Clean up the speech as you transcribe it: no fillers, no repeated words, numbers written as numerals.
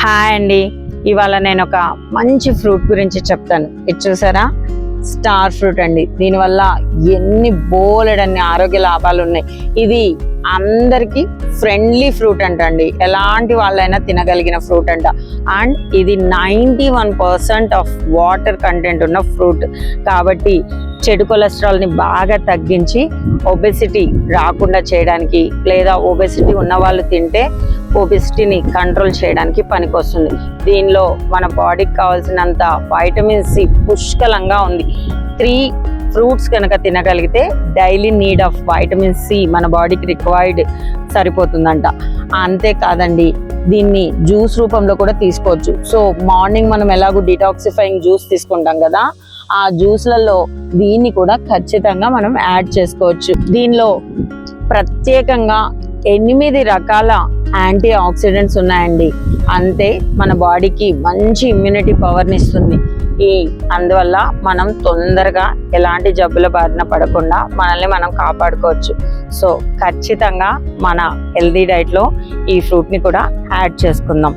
Hi అండి, ఇవాళ నేను ఒక మంచి ఫ్రూట్ గురించి చెప్తాను. ఇది చూసారా, స్టార్ ఫ్రూట్ అండి. దీనివల్ల ఎన్ని బోలెడన్ని ఆరోగ్య లాభాలు ఉన్నాయి. ఇది అందరికి ఫ్రెండ్లీ ఫ్రూట్ అండి, ఎలాంటి వాళ్ళైనా తినగలిగిన ఫ్రూట్ అంట. అండ్ ఇది 91% ఆఫ్ వాటర్ కంటెంట్ ఉన్న ఫ్రూట్ కాబట్టి చెడు కొలెస్ట్రాల్ని బాగా తగ్గించి ఒబెసిటీ రాకుండా చేయడానికి, లేదా ఒబెసిటీ ఉన్న వాళ్ళు తింటే ఒబెసిటీని కంట్రోల్ చేయడానికి పనికొస్తుంది. దీనిలో మన బాడీకి కావాల్సినంత వైటమిన్ సి పుష్కలంగా ఉంది. 3 ఫ్రూట్స్ కనుక తినగలిగితే daily need of vitamin C మన బాడీకి రిక్వైర్డ్ సరిపోతుందంట. అంతేకాదండి, దీన్ని జ్యూస్ రూపంలో కూడా తీసుకోవచ్చు. సో మార్నింగ్ మనం ఎలాగో డిటాక్సిఫైయింగ్ జ్యూస్ తీసుకుంటాం కదా, ఆ జ్యూస్లలో దీన్ని కూడా ఖచ్చితంగా మనం యాడ్ చేసుకోవచ్చు. దీనిలో ప్రత్యేకంగా 8 రకాల యాంటీ ఆక్సిడెంట్స్ ఉన్నాయండి. అంతే మన బాడీకి మంచి ఇమ్యూనిటీ పవర్ని ఇస్తుంది. అందువల్ల మనం తొందరగా ఎలాంటి జబ్బుల బారిన పడకుండా మనల్ని మనం కాపాడుకోవచ్చు. సో ఖచ్చితంగా మన హెల్దీ డైట్లో ఈ ఫ్రూట్ని కూడా యాడ్ చేసుకుందాం.